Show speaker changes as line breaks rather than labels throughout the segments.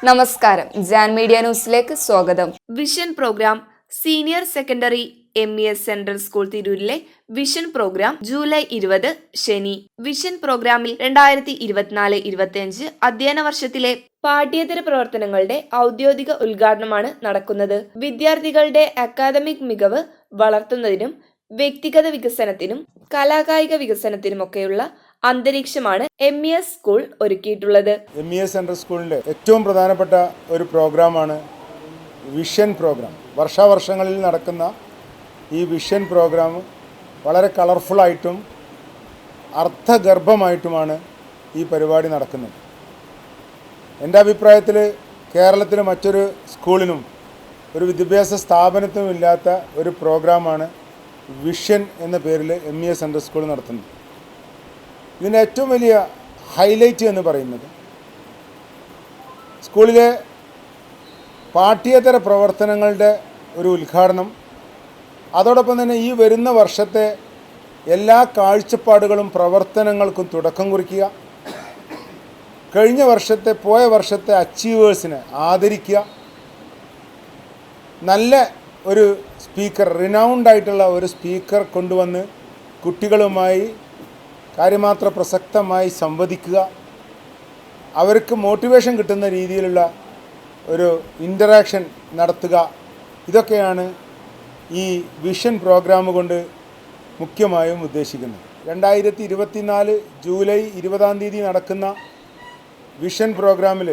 നമസ്കാരം, ജാൻ മീഡിയ ന്യൂസിലേക്ക് സ്വാഗതം.
Vision program senior secondary MES central school തിരൂരിലെ വിഷൻ പ്രോഗ്രാം ജൂലൈ 20 ശനി. വിഷൻ പ്രോഗ്രാമിൽ 2024-25 അധ്യയന വർഷത്തിലെ പാഠ്യേതര പ്രവർത്തനങ്ങളുടെ ഔദ്യോഗിക ഉദ്ഘാടനമാണ് നടക്കുന്നത്. വിദ്യാർത്ഥികളുടെ അക്കാദമിക് മികവ് വളർത്തുന്നതിനും വ്യക്തിഗത വികസനത്തിനും കലാകായിക വികസനത്തിനുമൊക്കെയുള്ള അന്തരീക്ഷമാണ് MES സ്കൂൾ ഒരുക്കിയിട്ടുള്ളത്.
MES സെൻട്രൽ സ്കൂളിൻ്റെ ഏറ്റവും പ്രധാനപ്പെട്ട ഒരു പ്രോഗ്രാമാണ് വിഷൻ പ്രോഗ്രാം. വർഷാവർഷങ്ങളിൽ നടക്കുന്ന ഈ വിഷൻ പ്രോഗ്രാം വളരെ കളർഫുള്ളായിട്ടും അർത്ഥഗർഭമായിട്ടുമാണ് ഈ പരിപാടി നടക്കുന്നത്. എൻ്റെ അഭിപ്രായത്തിൽ കേരളത്തിലെ മറ്റൊരു സ്കൂളിനും ഒരു വിദ്യാഭ്യാസ സ്ഥാപനത്തിനും ഇല്ലാത്ത ഒരു പ്രോഗ്രാമാണ് വിഷൻ എന്ന പേരിൽ MES സെൻട്രൽ സ്കൂൾ നടത്തുന്നത്. ഇതിൻ്റെ ഏറ്റവും വലിയ ഹൈലൈറ്റ് എന്ന് പറയുന്നത് സ്കൂളിലെ പാഠ്യേതര പ്രവർത്തനങ്ങളുടെ ഒരു ഉദ്ഘാടനം, അതോടൊപ്പം തന്നെ ഈ വരുന്ന വർഷത്തെ എല്ലാ കാഴ്ചപ്പാടുകളും പ്രവർത്തനങ്ങൾക്കും തുടക്കം കുറിക്കുക, പോയ വർഷത്തെ അച്ചീവേഴ്സിനെ ആദരിക്കുക, നല്ല ഒരു സ്പീക്കർ, റിനൗണ്ട് ആയിട്ടുള്ള ഒരു സ്പീക്കർ കൊണ്ടുവന്ന് കുട്ടികളുമായി കാര്യമാത്ര പ്രസക്തമായി സംവദിക്കുക, അവർക്ക് മോട്ടിവേഷൻ കിട്ടുന്ന രീതിയിലുള്ള ഒരു ഇൻ്ററാക്ഷൻ നടത്തുക. ഇതൊക്കെയാണ് ഈ വിഷൻ പ്രോഗ്രാം കൊണ്ട് മുഖ്യമായും ഉദ്ദേശിക്കുന്നത്. 2024 ജൂലൈ 20 നടക്കുന്ന വിഷൻ പ്രോഗ്രാമിൽ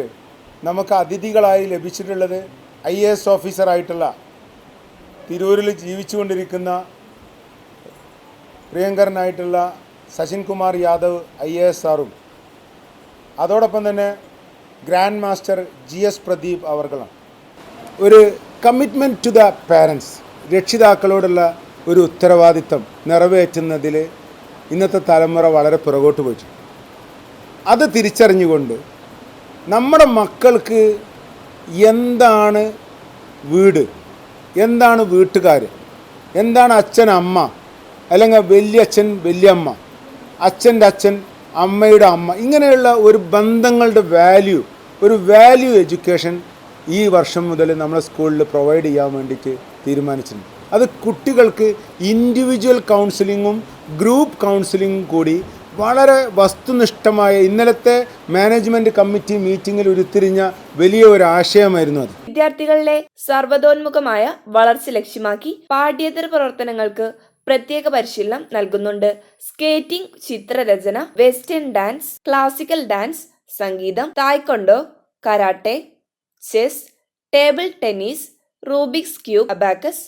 നമുക്ക് അതിഥികളായി ലഭിച്ചിട്ടുള്ളത് IAS ഓഫീസറായിട്ടുള്ള തിരൂരിൽ ജീവിച്ചുകൊണ്ടിരിക്കുന്ന പ്രിയങ്കരനായിട്ടുള്ള സച്ചിൻ കുമാർ യാദവ് IAS സാറും, അതോടൊപ്പം തന്നെ ഗ്രാൻഡ് മാസ്റ്റർ GS പ്രദീപ് അവർകളാണ്. ഒരു കമ്മിറ്റ്മെൻറ്റ് ടു ദ പാരൻസ്, രക്ഷിതാക്കളോടുള്ള ഒരു ഉത്തരവാദിത്തം നിറവേറ്റുന്നതിൽ ഇന്നത്തെ തലമുറ വളരെ പുറകോട്ട് പോയിട്ടുണ്ട്. അത് തിരിച്ചറിഞ്ഞുകൊണ്ട് നമ്മുടെ മക്കൾക്ക് എന്താണ് വീട്, എന്താണ് വീട്ടുകാർ, എന്താണ് അച്ഛൻ അമ്മ, അല്ലെങ്കിൽ വലിയച്ഛൻ വലിയമ്മ, അച്ഛൻ്റെ അച്ഛൻ അമ്മയുടെ അമ്മ, ഇങ്ങനെയുള്ള ഒരു ബന്ധങ്ങളുടെ ഒരു വാല്യൂ എഡ്യൂക്കേഷൻ ഈ വർഷം മുതൽ നമ്മുടെ സ്കൂളിൽ പ്രൊവൈഡ് ചെയ്യാൻ വേണ്ടിയിട്ട് തീരുമാനിച്ചിട്ടുണ്ട്. അത് കുട്ടികൾക്ക് ഇൻഡിവിജ്വൽ കൗൺസിലിങ്ങും ഗ്രൂപ്പ് കൗൺസിലിങ്ങും കൂടി വളരെ വസ്തുനിഷ്ഠമായ ഇന്നലത്തെ മാനേജ്മെൻറ്റ് കമ്മിറ്റി മീറ്റിങ്ങിൽ ഉരുത്തിരിഞ്ഞ വലിയ ഒരു ആശയമായിരുന്നു അത്.
വിദ്യാർത്ഥികളിലെ സർവ്വതോന്മുഖമായ വളർച്ച ലക്ഷ്യമാക്കി പാഠ്യേതര പ്രവർത്തനങ്ങൾക്ക് പ്രത്യേക പരിശീലനം നൽകുന്നുണ്ട്. സ്കേറ്റിംഗ്, ചിത്രരചന, വെസ്റ്റേൺ ഡാൻസ്, ക്ലാസിക്കൽ ഡാൻസ്, സംഗീതം, taekwondo, karate, chess, table tennis, Rubik's cube, abacus,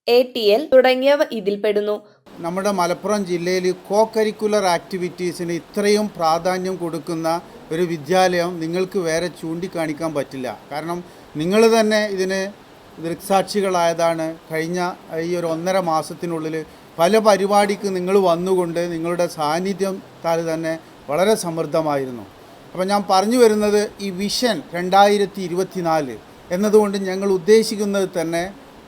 ATL തുടങ്ങിയവ ഇതിൽപ്പെടുന്നു.
നമ്മുടെ മലപ്പുറം ജില്ലയിൽ കോ കരിക്കുലർ ആക്ടിവിറ്റീസിന് ഇത്രയും പ്രാധാന്യം കൊടുക്കുന്ന ഒരു വിദ്യാലയം നിങ്ങൾക്ക് വേറെ ചൂണ്ടിക്കാണിക്കാൻ പറ്റില്ല. കാരണം നിങ്ങൾ തന്നെ ഇതിന് ദൃക്സാക്ഷികളായതാണ്. കഴിഞ്ഞ ഈ ഒരു 1.5 മാസത്തിനുള്ളിൽ പല പരിപാടിക്ക് നിങ്ങൾ വന്നുകൊണ്ട് നിങ്ങളുടെ സാന്നിധ്യം തന്നെ വളരെ സമൃദ്ധമായിരുന്നു. അപ്പോൾ ഞാൻ പറഞ്ഞു വരുന്നത് ഈ വിഷൻ 2024 എന്നതുകൊണ്ട് ഞങ്ങൾ ഉദ്ദേശിക്കുന്നത് തന്നെ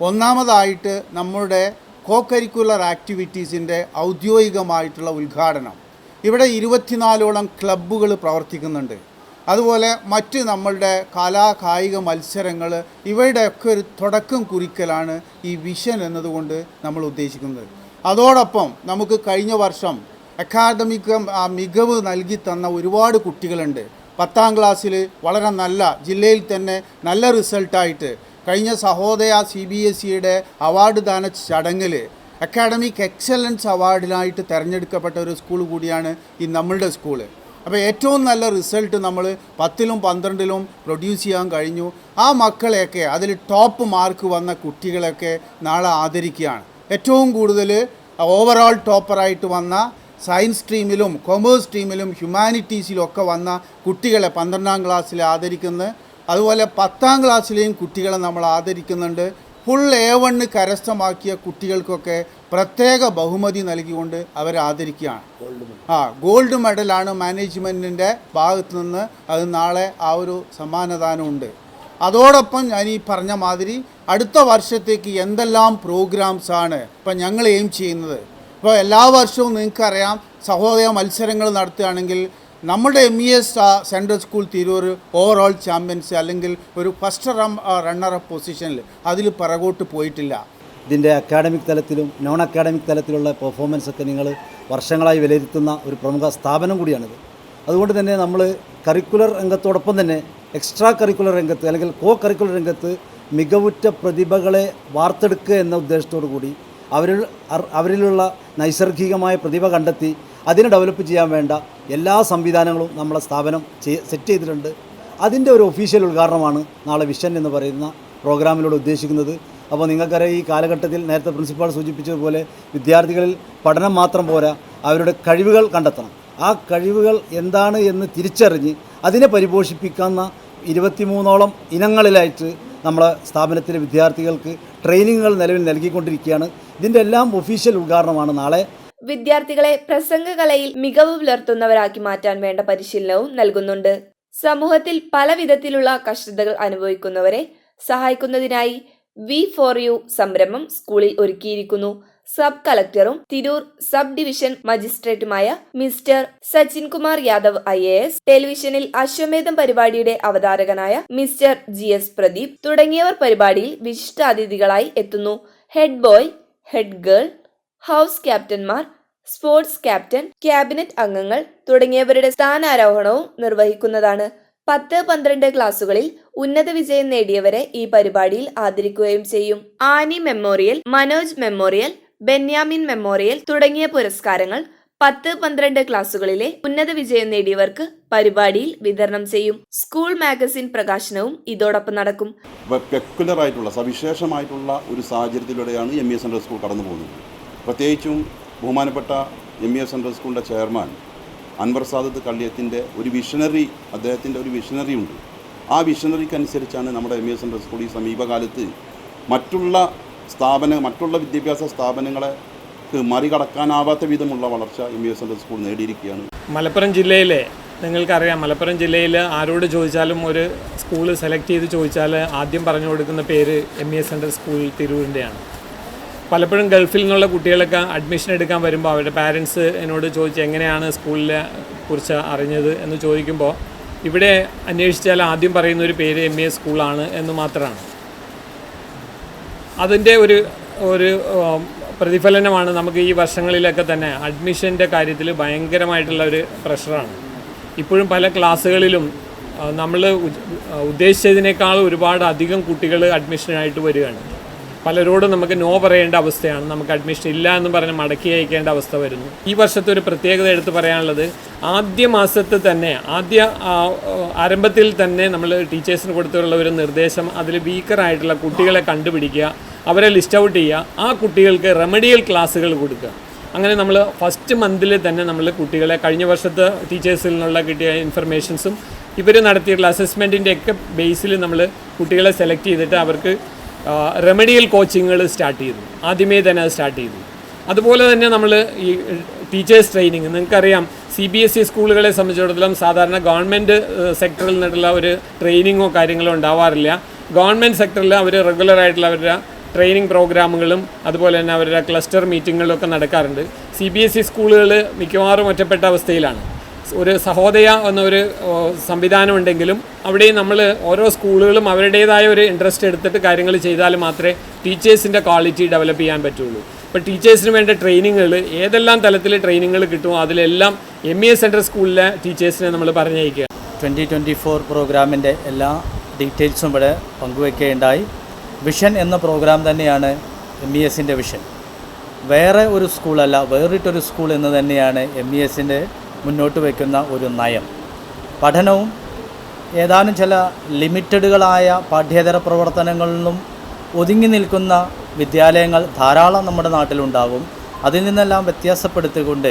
ഒന്നാമതായിട്ട് നമ്മുടെ കോ കരിക്കുലർ ആക്ടിവിറ്റീസിൻ്റെ ഔദ്യോഗികമായിട്ടുള്ള ഉദ്ഘാടനം. ഇവിടെ 24ഓളം ക്ലബ്ബുകൾ പ്രവർത്തിക്കുന്നുണ്ട്. അതുപോലെ മറ്റ് നമ്മളുടെ കലാകായിക മത്സരങ്ങൾ, ഇവയുടെയൊക്കെ ഒരു തുടക്കം കുറിക്കലാണ് ഈ വിഷൻ എന്നതുകൊണ്ട് നമ്മൾ ഉദ്ദേശിക്കുന്നത്. അതോടൊപ്പം നമുക്ക് കഴിഞ്ഞ വർഷം അക്കാദമിക് മികവ് നൽകി തന്ന ഒരുപാട് കുട്ടികളുണ്ട്. 10ാം ക്ലാസ്സിൽ വളരെ നല്ല, ജില്ലയിൽ തന്നെ നല്ല റിസൾട്ടായിട്ട് കഴിഞ്ഞ സഹോദയ CBSEയുടെ അവാർഡ് ദാന ചടങ്ങിൽ അക്കാഡമിക് എക്സലൻസ് അവാർഡിനായിട്ട് തിരഞ്ഞെടുക്കപ്പെട്ട ഒരു സ്കൂൾ കൂടിയാണ് ഈ നമ്മളുടെ സ്കൂള്. അപ്പോൾ ഏറ്റവും നല്ല റിസൾട്ട് നമ്മൾ 10ലും 12ലും പ്രൊഡ്യൂസ് ചെയ്യാൻ കഴിഞ്ഞു. ആ മക്കളെയൊക്കെ, അതിൽ ടോപ്പ് മാർക്ക് വന്ന കുട്ടികളെയൊക്കെ നാളെ ആദരിക്കുകയാണ്. ഏറ്റവും കൂടുതൽ ഓവറോൾ ടോപ്പറായിട്ട് വന്ന സയൻസ് സ്ട്രീമിലും കൊമേഴ്സ് സ്ട്രീമിലും ഹ്യൂമാനിറ്റീസിലും ഒക്കെ വന്ന കുട്ടികളെ 12ാം ക്ലാസ്സിൽ ആദരിക്കുന്നു. അതുപോലെ 10ാം ക്ലാസ്സിലെയും കുട്ടികളെ നമ്മൾ ആദരിക്കുന്നുണ്ട്. ഫുൾ A1 കരസ്ഥമാക്കിയ കുട്ടികൾക്കൊക്കെ പ്രത്യേക ബഹുമതി നൽകിക്കൊണ്ട് അവരെ ആദരിക്കുകയാണ്. ഗോൾഡ് മെഡലാണ് മാനേജ്മെൻറ്റിൻ്റെ ഭാഗത്തു നിന്ന്. അത് നാളെ ആ ഒരു സമ്മാനദാനമുണ്ട്. അതോടൊപ്പം ഞാൻ ഈ പറഞ്ഞ മാതിരി അടുത്ത വർഷത്തേക്ക് എന്തെല്ലാം പ്രോഗ്രാംസാണ് ഇപ്പം ഞങ്ങൾ എയിം ചെയ്യുന്നത്. ഇപ്പോൾ എല്ലാ വർഷവും നിങ്ങൾക്കറിയാം, സഹോദയ മത്സരങ്ങൾ നടത്തുകയാണെങ്കിൽ നമ്മുടെ MES central school Tirur overall champions അല്ലെങ്കിൽ ഒരു ഫസ്റ്റ് റണ്ണറപ്പ് പൊസിഷനിൽ അതിൽ പിറകോട്ട് പോയിട്ടില്ല.
ഇതിൻ്റെ അക്കാഡമിക് തലത്തിലും നോൺ അക്കാഡമിക് തലത്തിലുള്ള പെർഫോമൻസൊക്കെ നിങ്ങൾ വർഷങ്ങളായി വിലയിരുത്തുന്ന ഒരു പ്രമുഖ സ്ഥാപനം കൂടിയാണിത്. അതുകൊണ്ട് തന്നെ നമ്മൾ കരിക്കുലർ രംഗത്തോടൊപ്പം തന്നെ എക്സ്ട്രാ കരിക്കുലർ രംഗത്ത് അല്ലെങ്കിൽ കോ കരിക്കുലർ രംഗത്ത് മികവുറ്റ പ്രതിഭകളെ വാർത്തെടുക്കുക എന്ന ഉദ്ദേശത്തോടു കൂടി അവരിലുള്ള നൈസർഗികമായ പ്രതിഭ കണ്ടെത്തി അതിനെ ഡെവലപ്പ് ചെയ്യാൻ വേണ്ട എല്ലാ സംവിധാനങ്ങളും നമ്മളെ സ്ഥാപനം സെറ്റ് ചെയ്തിട്ടുണ്ട്. അതിൻ്റെ ഒരു ഒഫീഷ്യൽ ഉദ്ഘാടനമാണ് നാളെ വിഷൻ എന്ന് പറയുന്ന പ്രോഗ്രാമിലൂടെ ഉദ്ദേശിക്കുന്നത്. അപ്പോൾ നിങ്ങൾക്കറിയാം, ഈ കാലഘട്ടത്തിൽ നേരത്തെ പ്രിൻസിപ്പാൾ സൂചിപ്പിച്ചതുപോലെ വിദ്യാർത്ഥികളിൽ പഠനം മാത്രം പോരാ, അവരുടെ കഴിവുകൾ കണ്ടെത്തണം. ആ കഴിവുകൾ എന്താണ് എന്ന് തിരിച്ചറിഞ്ഞ് അതിനെ പരിപോഷിപ്പിക്കുന്ന 23ഓളം ഇനങ്ങളിലായിട്ട് നമ്മളെ സ്ഥാപനത്തിലെ വിദ്യാർത്ഥികൾക്ക് ട്രെയിനിങ്ങുകൾ നിലവിൽ നൽകിക്കൊണ്ടിരിക്കുകയാണ്. ഇതിൻ്റെ എല്ലാം ഒഫീഷ്യൽ ഉദ്ഘാടനമാണ് നാളെ.
വിദ്യാർത്ഥികളെ പ്രസംഗകലയിൽ മികവ് പുലർത്തുന്നവരാക്കി മാറ്റാൻ വേണ്ട പരിശീലനവും നൽകുന്നുണ്ട്. സമൂഹത്തിൽ പല വിധത്തിലുള്ള കഷ്ടതകൾ അനുഭവിക്കുന്നവരെ സഹായിക്കുന്നതിനായി V4U സംരംഭം സ്കൂളിൽ ഒരുക്കിയിരിക്കുന്നു. സബ് കളക്ടറും തിരൂർ സബ് ഡിവിഷൻ മജിസ്ട്രേറ്റുമായ മിസ്റ്റർ സച്ചിൻ കുമാർ യാദവ് IAS, ടെലിവിഷനിൽ അശ്വമേധം പരിപാടിയുടെ അവതാരകനായ മിസ്റ്റർ GS പ്രദീപ് തുടങ്ങിയവർ പരിപാടിയിൽ വിശിഷ്ടാതിഥികളായി എത്തുന്നു. Head boy, head girl, house ക്യാപ്റ്റന്മാർ, സ്പോർട്സ് ക്യാപ്റ്റൻ, ക്യാബിനറ്റ് അംഗങ്ങൾ തുടങ്ങിയവരുടെ സ്ഥാനാരോഹണവും നിർവഹിക്കുന്നതാണ്. 10-12 ക്ലാസുകളിൽ ഉന്നത വിജയം നേടിയവരെ ഈ പരിപാടിയിൽ ആദരിക്കുകയും ചെയ്യും. Annie memorial, Manoj memorial, Benyamin memorial തുടങ്ങിയ പുരസ്കാരങ്ങൾ 10-12 ക്ലാസുകളിലെ ഉന്നത വിജയം നേടിയവർക്ക് പരിപാടിയിൽ വിതരണം ചെയ്യും. സ്കൂൾ മാഗസിൻ പ്രകാശനവും ഇതോടൊപ്പം നടക്കും.
പെക്കുലറായിട്ടുള്ള സവിശേഷമായിട്ടുള്ള ഒരു സാഹചര്യത്തിലൂടെയാണ് MES സെൻട്രൽ സ്കൂൾ കടന്നു പോകുന്നത്. പ്രത്യേകിച്ചും ബഹുമാനപ്പെട്ട MES സെൻട്രൽ സ്കൂളിൻ്റെ ചെയർമാൻ അൻവർ സാദത്ത് കള്ളിയത്തിൻ്റെ ഒരു വിഷണറി, അദ്ദേഹത്തിൻ്റെ ഒരു വിഷണറി ഉണ്ട്. ആ വിഷണറിക്കനുസരിച്ചാണ് നമ്മുടെ MES സെൻട്രൽ സ്കൂൾ ഈ സമീപകാലത്ത് മറ്റുള്ള വിദ്യാഭ്യാസ സ്ഥാപനങ്ങളെ മറികടക്കാനാവാത്ത വിധമുള്ള വളർച്ച MES സെൻട്രൽ സ്കൂൾ നേടിയിരിക്കുകയാണ്.
മലപ്പുറം ജില്ലയിലെ നിങ്ങൾക്കറിയാം, മലപ്പുറം ജില്ലയിൽ ആരോട് ചോദിച്ചാലും ഒരു സ്കൂൾ സെലക്ട് ചെയ്ത് ചോദിച്ചാൽ ആദ്യം പറഞ്ഞു കൊടുക്കുന്ന പേര് MES സെൻട്രൽ സ്കൂൾ തിരൂരിൻ്റെയാണ്. പലപ്പോഴും ഗൾഫിൽ നിന്നുള്ള കുട്ടികളൊക്കെ അഡ്മിഷൻ എടുക്കാൻ വരുമ്പോൾ അവരുടെ പാരൻസ് എന്നോട് ചോദിച്ച് എങ്ങനെയാണ് സ്കൂളിനെ കുറിച്ച് അറിഞ്ഞത് എന്ന് ചോദിക്കുമ്പോൾ ഇവിടെ അന്വേഷിച്ചാൽ ആദ്യം പറയുന്ന ഒരു പേര് MES സ്കൂളാണ് എന്ന് മാത്രമാണ്. അതിൻ്റെ ഒരു പ്രതിഫലനമാണ് നമുക്ക് ഈ വർഷങ്ങളിലൊക്കെ തന്നെ അഡ്മിഷൻ്റെ കാര്യത്തിൽ ഭയങ്കരമായിട്ടുള്ള ഒരു പ്രഷറാണ്. ഇപ്പോഴും പല ക്ലാസ്സുകളിലും നമ്മൾ ഉദ്ദേശിച്ചതിനേക്കാൾ ഒരുപാട് അധികം കുട്ടികൾ അഡ്മിഷനായിട്ട് വരികയാണ്. പലരോടും നമുക്ക് നോ പറയേണ്ട അവസ്ഥയാണ്. നമുക്ക് അഡ്മിഷൻ ഇല്ല എന്ന് പറഞ്ഞ് മടക്കി അയക്കേണ്ട അവസ്ഥ വരുന്നു. ഈ വർഷത്തെ ഒരു പ്രത്യേകത എടുത്ത് പറയാനുള്ളത്, ആദ്യ മാസത്തിൽ തന്നെ ആരംഭത്തിൽ തന്നെ നമ്മൾ ടീച്ചേഴ്സിന് കൊടുത്തുള്ള ഒരു നിർദ്ദേശം, അതിൽ വീക്കറായിട്ടുള്ള കുട്ടികളെ കണ്ടുപിടിക്കുക, അവരെ ലിസ്റ്റ് ഔട്ട് ചെയ്യുക, ആ കുട്ടികൾക്ക് റെമഡിയൽ ക്ലാസ്സുകൾ കൊടുക്കുക. അങ്ങനെ നമ്മൾ ഫസ്റ്റ് മന്തിൽ തന്നെ നമ്മൾ കുട്ടികളെ കഴിഞ്ഞ വർഷത്തെ ടീച്ചേഴ്സിൽ നിന്നുള്ള കിട്ടിയ ഇൻഫർമേഷൻസും ഇവർ നടത്തിയിട്ടുള്ള അസസ്മെൻറ്റിൻ്റെയൊക്കെ ബേസിൽ നമ്മൾ കുട്ടികളെ സെലക്ട് ചെയ്തിട്ട് അവർക്ക് റെമഡിയൽ കോച്ചിങ്ങുകൾ സ്റ്റാർട്ട് ചെയ്തു. ആദ്യമേ തന്നെ അത് സ്റ്റാർട്ട് ചെയ്തു. അതുപോലെ തന്നെ നമ്മൾ ഈ ടീച്ചേഴ്സ് ട്രെയിനിങ്, നിങ്ങൾക്കറിയാം CBSE സ്കൂളുകളെ സംബന്ധിച്ചിടത്തോളം സാധാരണ ഗവൺമെൻറ് സെക്ടറിൽ നിന്നുള്ള ഒരു ട്രെയിനിങ്ങോ കാര്യങ്ങളോ ഉണ്ടാവാറില്ല. ഗവൺമെൻറ് സെക്ടറിൽ അവർ റെഗുലറായിട്ടുള്ള അവരുടെ ട്രെയിനിങ് പ്രോഗ്രാമുകളും അതുപോലെ തന്നെ അവരുടെ ക്ലസ്റ്റർ മീറ്റിങ്ങുകളും ഒക്കെ നടക്കാറുണ്ട്. CBSE സ്കൂളുകൾ മിക്കവാറും ഒറ്റപ്പെട്ട അവസ്ഥയിലാണ്. ഒരു സഹോദയ എന്നൊരു സംവിധാനമുണ്ടെങ്കിലും അവിടെയും നമ്മൾ ഓരോ സ്കൂളുകളും അവരുടേതായ ഒരു ഇൻട്രസ്റ്റ് എടുത്തിട്ട് കാര്യങ്ങൾ ചെയ്താൽ മാത്രമേ ടീച്ചേഴ്സിൻ്റെ ക്വാളിറ്റി ഡെവലപ്പ് ചെയ്യാൻ പറ്റുള്ളൂ. ഇപ്പോൾ ടീച്ചേഴ്സിന് വേണ്ട ട്രെയിനിങ്ങുകൾ ഏതെല്ലാം തലത്തിൽ ട്രെയിനിങ്ങുകൾ കിട്ടുമോ അതിലെല്ലാം MES സെൻട്രൽ സ്കൂളിലെ ടീച്ചേഴ്സിനെ നമ്മൾ പറഞ്ഞയക്കുക.
2024 പ്രോഗ്രാമിൻ്റെ എല്ലാ ഡീറ്റെയിൽസും ഇവിടെ പങ്കുവയ്ക്കുകയുണ്ടായി. വിഷൻ എന്ന പ്രോഗ്രാം തന്നെയാണ് MESൻ്റെ വിഷൻ. വേറെ ഒരു സ്കൂളല്ല, വേറിട്ടൊരു സ്കൂൾ എന്ന് തന്നെയാണ് MESൻ്റെ മുന്നോട്ട് വയ്ക്കുന്ന ഒരു നയം. പഠനവും ഏതാനും ചില ലിമിറ്റഡുകളായ പാഠ്യേതര പ്രവർത്തനങ്ങളിലും ഒതുങ്ങി നിൽക്കുന്ന വിദ്യാലയങ്ങൾ ധാരാളം നമ്മുടെ നാട്ടിലുണ്ടാകും. അതിൽ നിന്നെല്ലാം വ്യത്യാസപ്പെടുത്തിക്കൊണ്ട്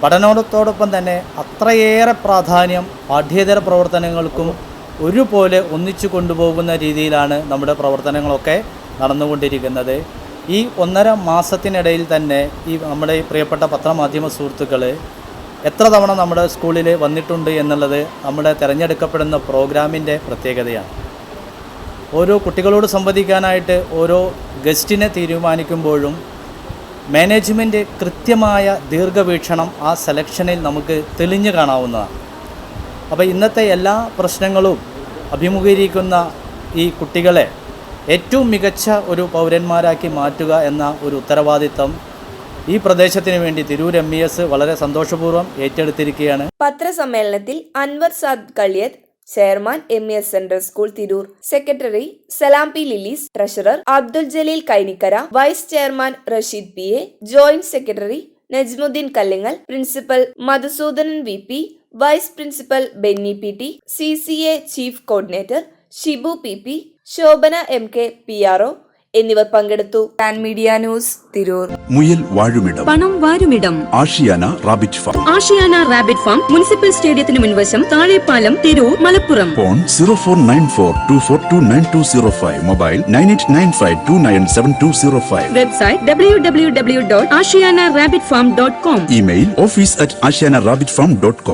പഠനത്തോടൊപ്പം തന്നെ അത്രയേറെ പ്രാധാന്യം പാഠ്യേതര പ്രവർത്തനങ്ങൾക്കും ഒരുപോലെ ഒന്നിച്ചു കൊണ്ടുപോകുന്ന രീതിയിലാണ് നമ്മുടെ പ്രവർത്തനങ്ങളൊക്കെ നടന്നുകൊണ്ടിരിക്കുന്നത്. ഈ 1.5 മാസത്തിനിടയിൽ തന്നെ നമ്മുടെ പ്രിയപ്പെട്ട പത്രമാധ്യമ സുഹൃത്തുക്കൾ എത്ര തവണ നമ്മുടെ സ്കൂളിൽ വന്നിട്ടുണ്ട് എന്നുള്ളത് നമ്മുടെ തിരഞ്ഞെടുക്കപ്പെടുന്ന പ്രോഗ്രാമിൻ്റെ പ്രത്യേകതയാണ്. ഓരോ കുട്ടികളോട് സംവദിക്കാനായിട്ട് ഓരോ ഗസ്റ്റിനെ തീരുമാനിക്കുമ്പോഴും മാനേജ്മെൻറ്റ് കൃത്യമായ ദീർഘവീക്ഷണം ആ സെലക്ഷനിൽ നമുക്ക് തെളിഞ്ഞു കാണാവുന്നതാണ്. അപ്പോൾ ഇന്നത്തെ എല്ലാ പ്രശ്നങ്ങളും അഭിമുഖീകരിക്കുന്ന ഈ കുട്ടികളെ ഏറ്റവും മികച്ച ഒരു പൗരന്മാരാക്കി മാറ്റുക എന്ന ഒരു ഉത്തരവാദിത്തം ഈ പ്രദേശത്തിന് വേണ്ടി തിരൂർ MES വളരെ സന്തോഷപൂർവ്വം ഏറ്റെടുത്തിരിക്കുകയാണ്.
പത്രസമ്മേളനത്തിൽ Anwar Saad Kaliyath, chairman MES central school Tirur, secretary Salam P Lilies, treasurer Abdul Jaleel Kainikkara, vice chairman Rasheed PA, joint secretary Najmuddeen Kallingal, principal Madhusoodanan VP, vice principal Benny PT, CCA chief coordinator Shibu PP, Shobhana MK PRO എന്നിവർ പങ്കെടുത്തു.
സാൻ മീഡിയ ന്യൂസ് തിരൂർ.
മുയൽ വാഴുമിടം,
പണം വാരുമിടം,
Ashiyana rabbit farm.
Ashiyana rabbit farm municipal സ്റ്റേഡിയത്തിന് മുൻവശം, Thazhepalam, Tirur, Malappuram.
Phone 049424292205, mobile 9895297205.
Website www.ashiyanarabbitfarm.com.
Email office@ashiyanarabbitfarm.com.